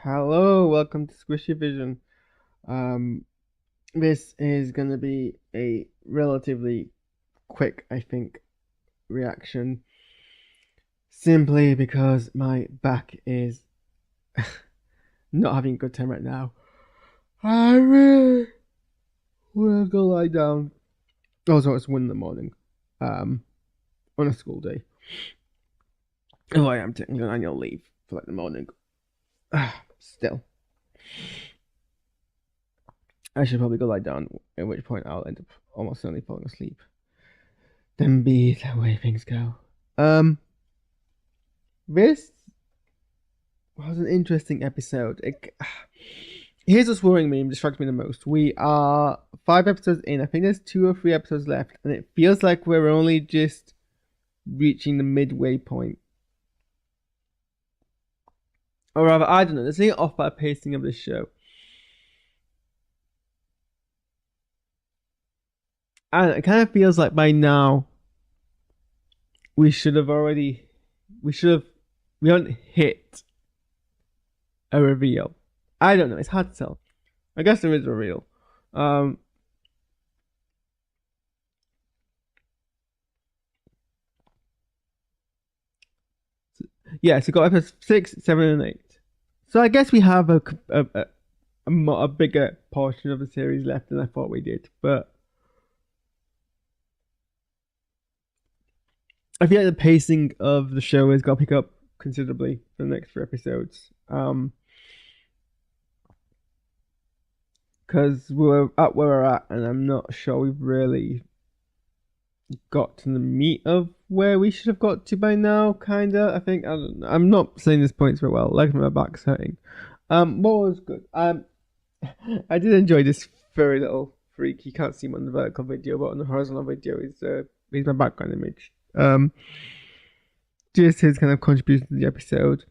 Hello, welcome to Squishy Vision. Um, this is gonna be a relatively quick, I think, reaction, simply because my back is not having a good time right now. I really will go lie down. Also, it's 1 in the morning, um, on a school day. Oh, I am taking an annual leave for like the morning. Still, I should probably go lie down. At which point, I'll end up almost certainly falling asleep. Then be the way things go. Um, this was an interesting episode. Here's what's worrying me and distracts me the most. We are 5 episodes in. I think there's 2 or 3 episodes left, and it feels like we're only just reaching the midway point. Or rather, I don't know. There's something off by the pacing of this show. And it kind of feels like by now we should have already. We should have. We haven't hit a reveal. I don't know. It's hard to tell. I guess there is a reveal. Um, Yeah, so got episodes 6, 7, and 8. So I guess we have a bigger portion of the series left than I thought we did. But I feel like the pacing of the show has got to pick up considerably for the next 3 episodes. Because we're at where we're at, and I'm not sure we've really got to the meat of where we should have got to by now. Kinda, I think. I'm not saying this points very well. Like my back's hurting. What was good? I did enjoy this furry little freak. You can't see him on the vertical video, but on the horizontal video, he's my background image. Just his kind of contribution to the episode.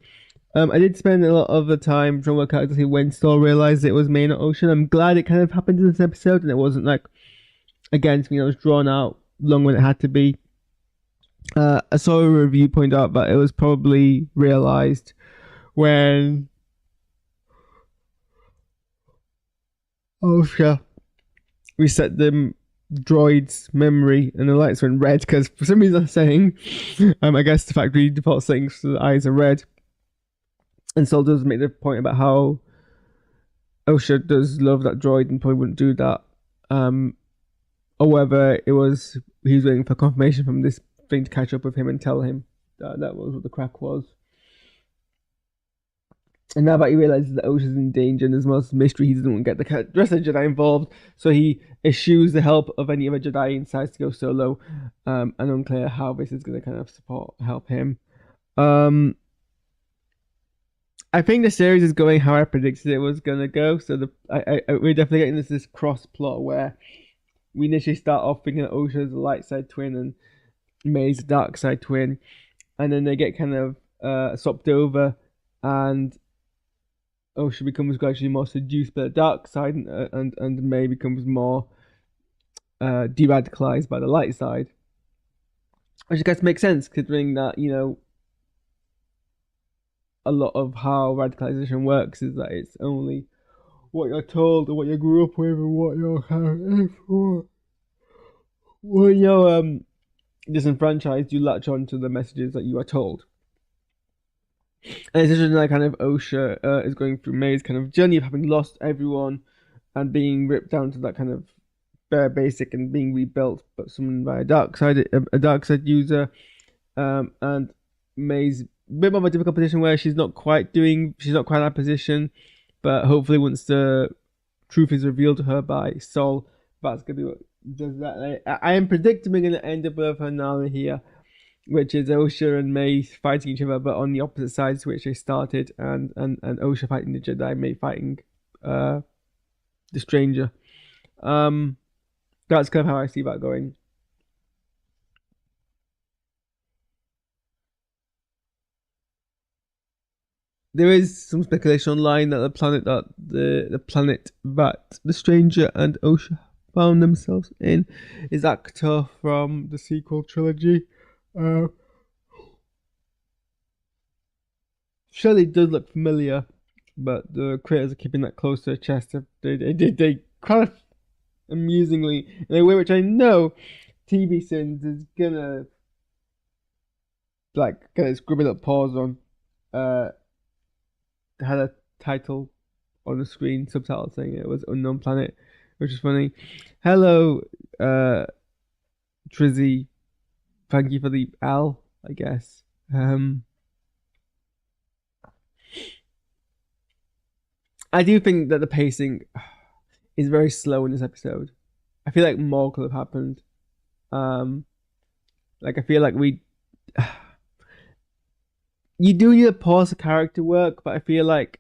I did spend a lot of the time trying to work out exactly when Storr realized it was May, not Ocean. I'm glad it kind of happened in this episode, and it wasn't like against me. It was drawn out long when it had to be. I saw a review point out that it was probably realized when Osha reset the droid's memory and the lights went red because for some reason I'm saying, I guess the factory default settings so the eyes are red. And Sol does make the point about how Osha does love that droid and probably wouldn't do that. However, he was waiting for confirmation from this thing to catch up with him and tell him that was what the crack was. And now that he realizes that Osha's in danger and there's most mystery, he doesn't want to get the rest of the Jedi involved. So he eschews the help of any other Jedi and decides to go solo. And unclear how this is going to kind of help him. I think the series is going how I predicted it was going to go. So we're definitely getting this cross plot where we initially start off thinking that Osha's a light side twin and May's a dark side twin. And then they get kind of swapped over and Osha becomes gradually more seduced by the dark side, and May becomes more de-radicalized by the light side. Which I guess makes sense, considering that, a lot of how radicalization works is that it's only what you're told and what you grew up with and what you're kind of for. When you're disenfranchised, you latch on to the messages that you are told. And it's interesting that kind of Osha is going through May's kind of journey of having lost everyone and being ripped down to that kind of bare basic and being rebuilt, but summoned by a dark side user. And May's a bit more of a difficult position where she's not quite in that position, but hopefully once the truth is revealed to her by Sol, that's gonna be what does that. I am predicting we're gonna end up with her Nala here, which is Osha and May fighting each other, but on the opposite sides to which they started, and Osha fighting the Jedi, May fighting the stranger. That's kind of how I see that going. There is some speculation online that the planet that the stranger and Osha found themselves in is Actor from the sequel trilogy. Shelley does look familiar. but the creators are keeping that close to their chest. They kind of amusingly, in a way which I know TV Sins is gonna like get its scribbled up pause on. Had a title on the screen, subtitle saying it was Unknown Planet, which is funny. Hello, Trizzy. Thank you for the L, I guess. I do think that the pacing is very slow in this episode. I feel like more could have happened. Like I feel like you do need to pause the character work, but I feel like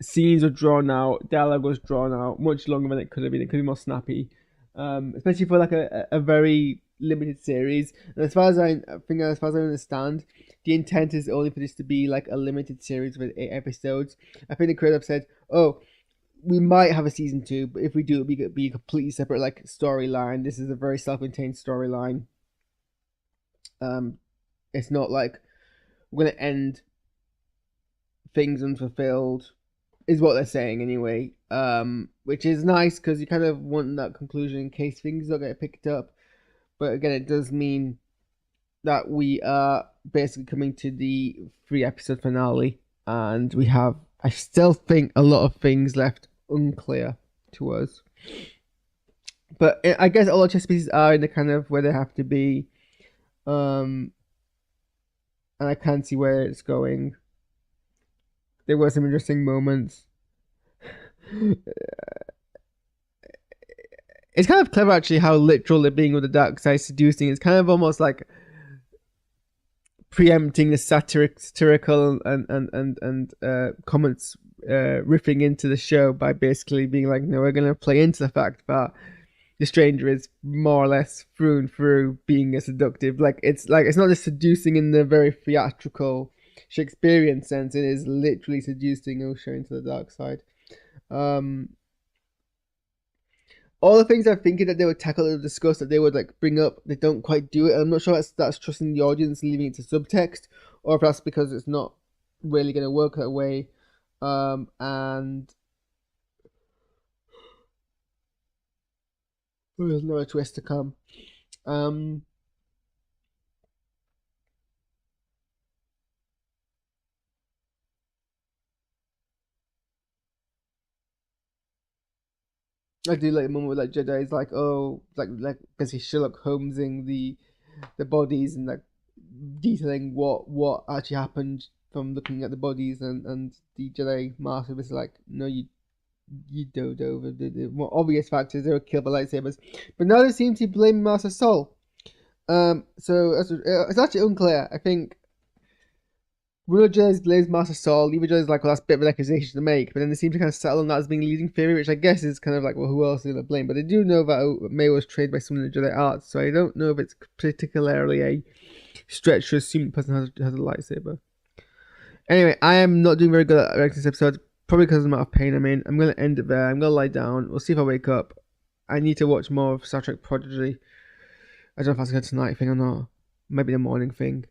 scenes were drawn out, dialogue was drawn out much longer than it could have been. It could be more snappy, especially for like a very limited series. And as far as I understand, the intent is only for this to be like a limited series with 8 episodes. I think the creator have said, "Oh, we might have a season 2, but if we do, it'll be a completely separate like storyline. This is a very self-contained storyline. It's not like we're gonna end things unfulfilled." Is what they're saying anyway, which is nice because you kind of want that conclusion in case things don't get picked up. But again, it does mean that we are basically coming to the 3-episode finale, and we have, I still think, a lot of things left unclear to us. But I guess all the chess pieces are in the kind of where they have to be, and I can't see where it's going. There were some interesting moments. It's kind of clever actually how literal they're being with the dark side seducing. It's kind of almost like preempting the satirical and comments riffing into the show by basically being like, no, we're going to play into the fact that the stranger is more or less through and through being a seductive. Like it's not just seducing in the very theatrical Shakespearean sense. It is literally seducing Usha into the dark side. All the things I'm thinking that they would tackle or discuss, that they would like bring up, they don't quite do it. And I'm not sure that's trusting the audience and leaving it to subtext, or if that's because it's not really going to work that way. And there's no twist to come. I do like the moment with like Jedi is like, oh, like basically Sherlock Holmesing the bodies and like detailing what actually happened from looking at the bodies, and the Jedi Master was like, no, you dove over the more obvious factors. They were killed by lightsabers, but now they seem to blame Master Sol. So it's actually unclear. I think Real Jedi's blames Master Sol. Leave Jedi's like, well, that's a bit of an accusation to make, but then they seem to kind of settle on that as being the leading theory, which I guess is kind of like, well, who else is going to blame? But they do know that May was trained by someone in the Jedi arts, so I don't know if it's particularly a stretch to assume the person has a lightsaber. Anyway, I am not doing very good at reacting this episode, probably because of the amount of pain I'm in. I'm going to end it there. I'm going to lie down. We'll see if I wake up. I need to watch more of Star Trek Prodigy. I don't know if that's a tonight thing or not. Maybe the morning thing.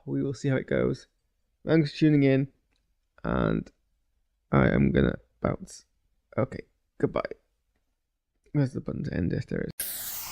We will see how it goes. Thanks for tuning in, and I am gonna bounce. Okay, goodbye. Where's the button to end this? There it is.